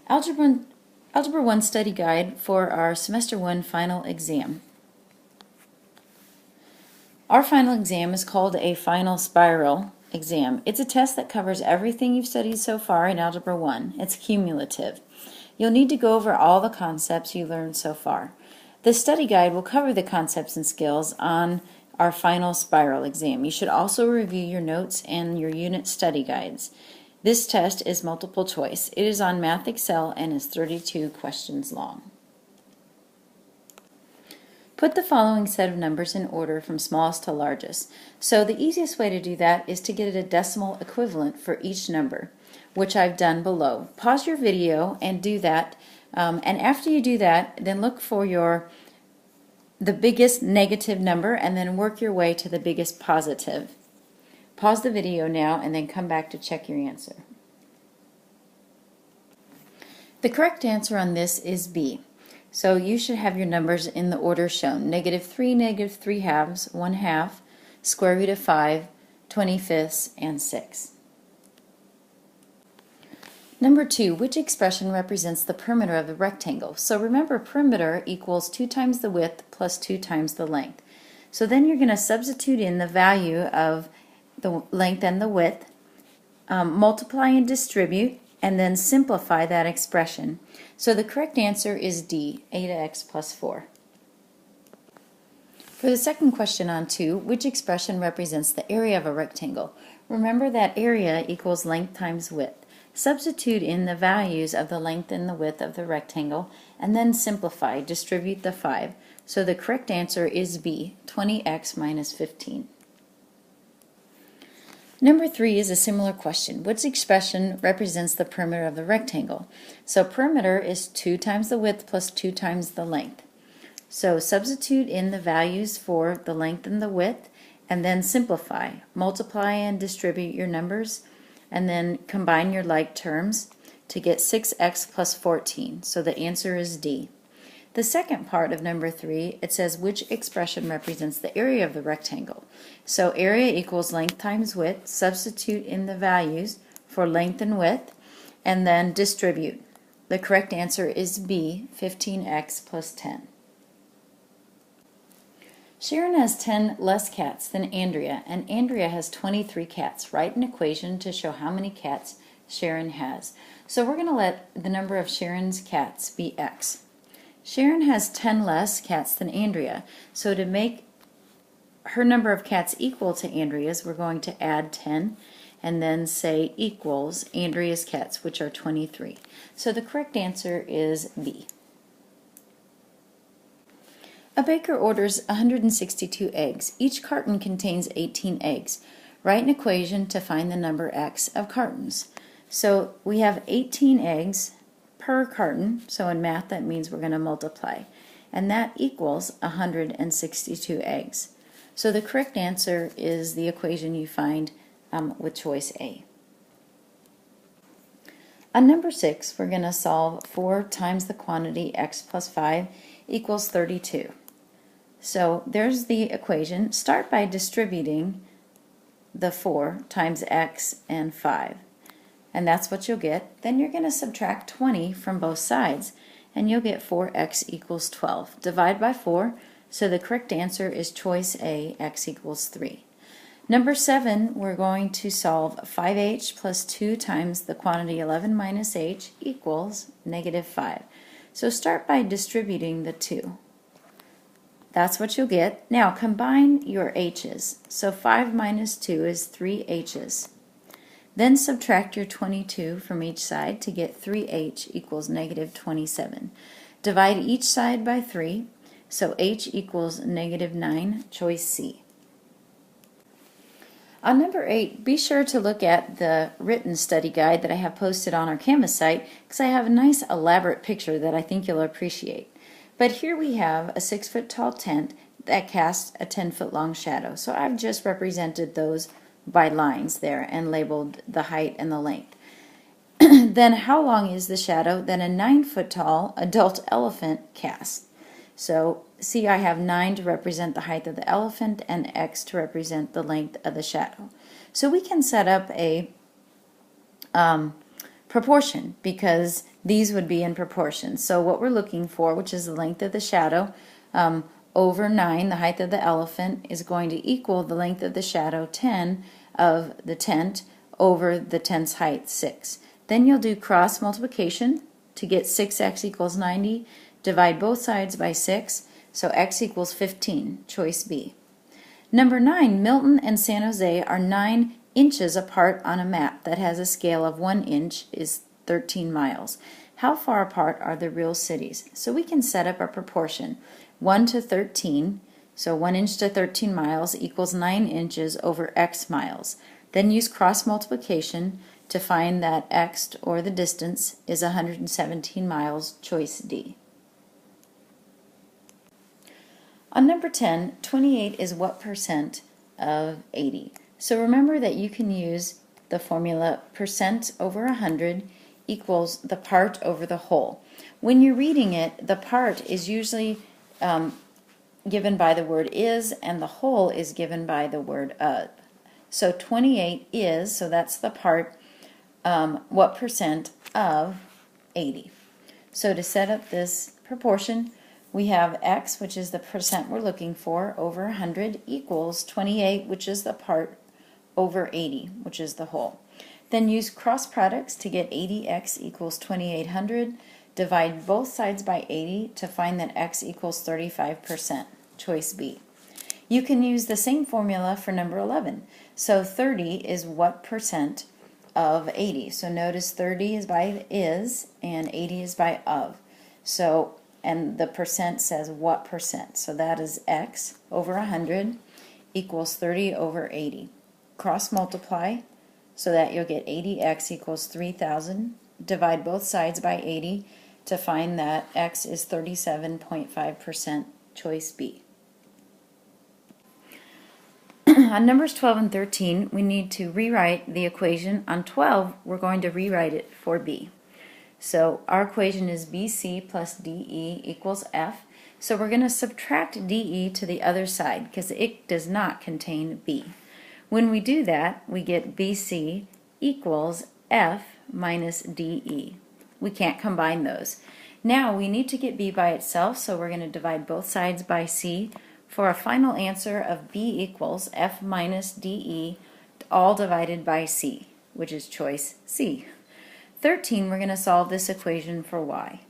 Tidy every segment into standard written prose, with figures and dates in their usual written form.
Algebra 1 study guide for our Semester 1 final exam. Our final exam is called a final spiral exam. It's a test that covers everything you've studied so far in Algebra 1. It's cumulative. You'll need to go over all the concepts you learned so far. The study guide will cover the concepts and skills on our final spiral exam. You should also review your notes and your unit study guides. This test is multiple choice. It is on Math Excel and is 32 questions long. Put the following set of numbers in order from smallest to largest. So the easiest way to do that is to get a decimal equivalent for each number, which I've done below. Pause your video and do that. And after you do that, then look for the biggest negative number and then work your way to the biggest positive. Pause the video now and then come back to check your answer. The correct answer on this is B. So you should have your numbers in the order shown. -3, -3 halves, 1 half, square root of 5, 25ths, and 6. Number 2, which expression represents the perimeter of the rectangle? So remember, perimeter equals 2 times the width plus 2 times the length. So then you're going to substitute in the value of the length and the width, multiply and distribute, and then simplify that expression. So the correct answer is D, a to x plus 4. For the second question on 2, which expression represents the area of a rectangle? Remember that area equals length times width. Substitute in the values of the length and the width of the rectangle, and then simplify, distribute the 5. So the correct answer is B, 20x minus 15. Number 3 is a similar question. Which expression represents the perimeter of the rectangle? So perimeter is 2 times the width plus 2 times the length. So substitute in the values for the length and the width, and then simplify. Multiply and distribute your numbers, and then combine your like terms to get 6x plus 14. So the answer is D. The second part of number 3, it says which expression represents the area of the rectangle. So area equals length times width. Substitute in the values for length and width, and then distribute. The correct answer is B, 15x plus 10. Sharon has 10 less cats than Andrea, and Andrea has 23 cats. Write an equation to show how many cats Sharon has. So we're going to let the number of Sharon's cats be x. Sharon has 10 less cats than Andrea, so to make her number of cats equal to Andrea's, we're going to add 10 and then say equals Andrea's cats, which are 23. So the correct answer is B. A baker orders 162 eggs. Each carton contains 18 eggs. Write an equation to find the number x of cartons. So we have 18 eggs per carton, so in math that means we're going to multiply, and that equals 162 eggs. So the correct answer is the equation you find with choice A. On number 6, we're going to solve 4 times the quantity x plus 5 equals 32. So there's the equation. Start by distributing the 4 times x and 5. And that's what you'll get. Then you're going to subtract 20 from both sides, and you'll get 4x equals 12. Divide by 4, so the correct answer is choice A, x equals 3. Number 7, we're going to solve 5h plus 2 times the quantity 11 minus h equals -5. So start by distributing the 2. That's what you'll get. Now combine your h's. So 5 minus 2 is 3 h's. Then subtract your 22 from each side to get 3h equals -27. Divide each side by 3, so h equals -9, choice C. On number 8, be sure to look at the written study guide that I have posted on our Canvas site, because I have a nice elaborate picture that I think you'll appreciate. But here we have a 6-foot tall tent that casts a 10-foot long shadow. So I've just represented those by lines there and labeled the height and the length. Then how long is the shadow that a 9-foot tall adult elephant casts? So see, I have 9 to represent the height of the elephant and x to represent the length of the shadow. So we can set up a proportion, because these would be in proportion. So what we're looking for, which is the length of the shadow, over 9, the height of the elephant, is going to equal the length of the shadow, 10, of the tent, over the tent's height, 6. Then you'll do cross multiplication to get 6x equals 90. Divide both sides by 6, so x equals 15, choice B. Number 9, Milton and San Jose are 9 inches apart on a map that has a scale of 1 inch is 13 miles. How far apart are the real cities? So we can set up a proportion. 1 to 13, so 1 inch to 13 miles equals 9 inches over x miles. Then use cross multiplication to find that x, or the distance, is 117 miles, choice D. On number 10, 28 is what percent of 80? So remember that you can use the formula percent over 100 equals the part over the whole. When you're reading it, the part is usually given by the word is, and the whole is given by the word of. So 28 is, so that's the part, what percent of 80. So to set up this proportion, we have x, which is the percent we're looking for, over 100 equals 28, which is the part, over 80, which is the whole. Then use cross products to get 80x equals 2800. Divide both sides by 80 to find that x equals 35%, choice B. You can use the same formula for number 11. So 30 is what percent of 80. So notice 30 is by is and 80 is by of. So, and the percent says what percent. So that is x over 100 equals 30 over 80. Cross multiply so that you'll get 80x equals 3,000. Divide both sides by 80 to find that x is 37.5%, choice B. On numbers 12 and 13, we need to rewrite the equation. On 12, we're going to rewrite it for B. So our equation is BC plus DE equals F. So we're going to subtract DE to the other side because it does not contain B. When we do that, we get BC equals F minus DE. We can't combine those. Now we need to get B by itself, so we're going to divide both sides by C for a final answer of B equals F minus DE, all divided by C, which is choice C. 13, we're going to solve this equation for y.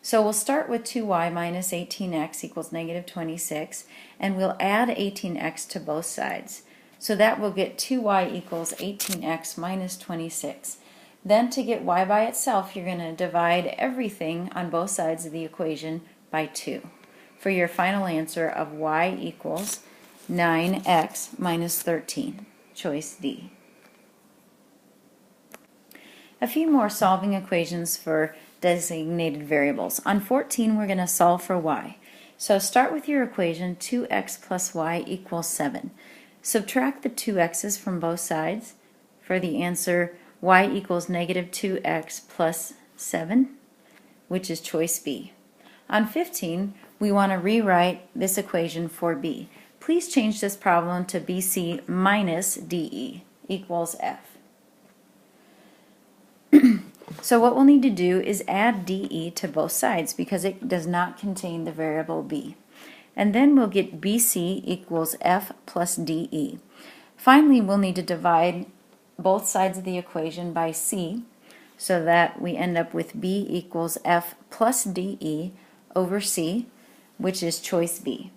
So we'll start with 2y minus 18x equals negative 26, and we'll add 18x to both sides. So that will get 2y equals 18x minus 26. Then to get y by itself, you're going to divide everything on both sides of the equation by 2 for your final answer of y equals 9x minus 13, choice D. A few more solving equations for designated variables. On 14, we're going to solve for y. So start with your equation 2x plus y equals 7. Subtract the 2x's from both sides for the answer y equals negative 2x plus 7, which is choice B. On 15, we want to rewrite this equation for B. Please change this problem to BC minus DE equals F. So what we'll need to do is add DE to both sides because it does not contain the variable B. And then we'll get BC equals F plus DE. Finally, we'll need to divide both sides of the equation by C so that we end up with B equals F plus DE over C, which is choice B.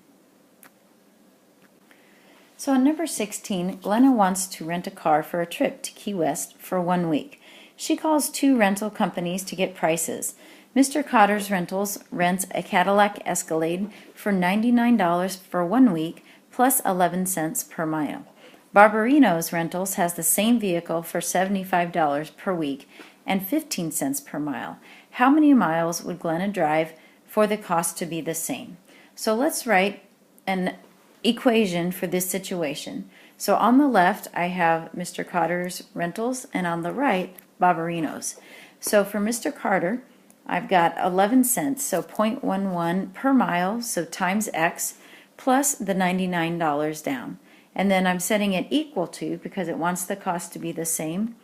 So on number 16, Glenna wants to rent a car for a trip to Key West for 1 week. She calls 2 rental companies to get prices. Mr. Cotter's Rentals rents a Cadillac Escalade for $99 for 1 week plus 11 cents per mile. Barbarino's Rentals has the same vehicle for $75 per week and 15 cents per mile. How many miles would Glenna drive for the cost to be the same? So let's write an equation for this situation. So on the left I have Mr. Carter's Rentals and on the right Barbarino's. So for Mr. Carter, I've got 11 cents, so 0.11 per mile, so times X, plus the $99 down. And then I'm setting it equal to, because it wants the cost to be the same,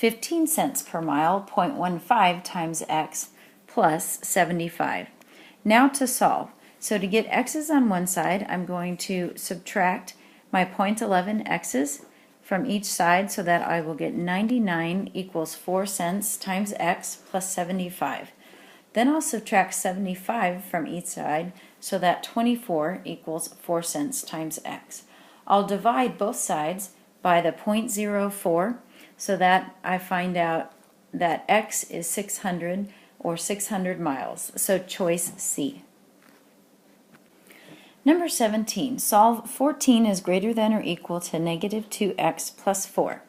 15 cents per mile, 0.15 times x plus 75. Now to solve. So to get x's on one side, I'm going to subtract my 0.11 x's from each side so that I will get 99 equals 4 cents times x plus 75. Then I'll subtract 75 from each side so that 24 equals 4 cents times x. I'll divide both sides by the 0.04 so that I find out that x is 600 or 600 miles. So choice C. Number 17, solve 14 is greater than or equal to negative 2x plus 4.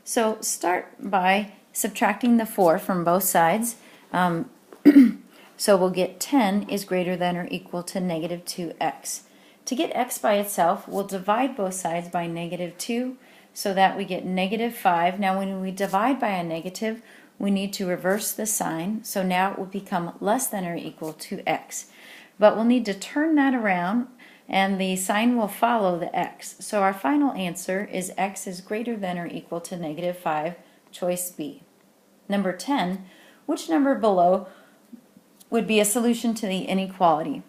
So start by subtracting the 4 from both sides. So we'll get 10 is greater than or equal to negative 2x. To get x by itself, we'll divide both sides by negative 2 so that we get negative 5. Now when we divide by a negative, we need to reverse the sign. So now it will become less than or equal to x. But we'll need to turn that around and the sign will follow the x. So our final answer is x is greater than or equal to negative 5, choice B. Number 10, which number below would be a solution to the inequality?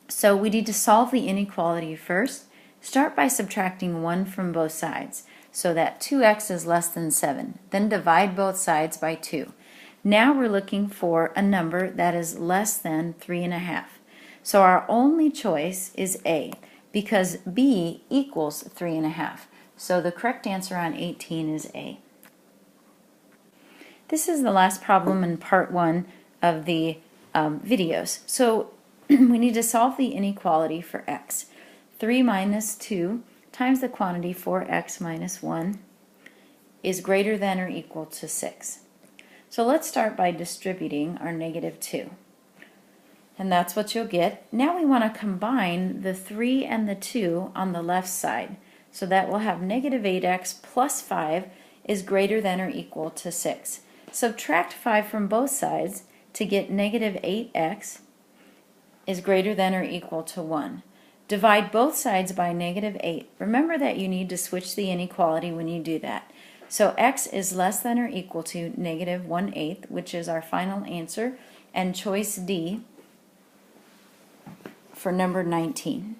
So we need to solve the inequality first. Start by subtracting 1 from both sides so that 2x is less than 7. Then divide both sides by 2. Now we're looking for a number that is less than 3.5. So our only choice is A because B equals 3.5. So the correct answer on 18 is A. This is the last problem in part 1 of the videos. So we need to solve the inequality for x. 3 minus 2 times the quantity 4x minus 1 is greater than or equal to 6. So let's start by distributing our negative 2. And that's what you'll get. Now we want to combine the 3 and the 2 on the left side. So that we'll have negative 8x plus 5 is greater than or equal to 6. Subtract 5 from both sides to get negative 8x is greater than or equal to 1. Divide both sides by negative 8. Remember that you need to switch the inequality when you do that. So x is less than or equal to negative 1/8, which is our final answer, and choice D for number 19.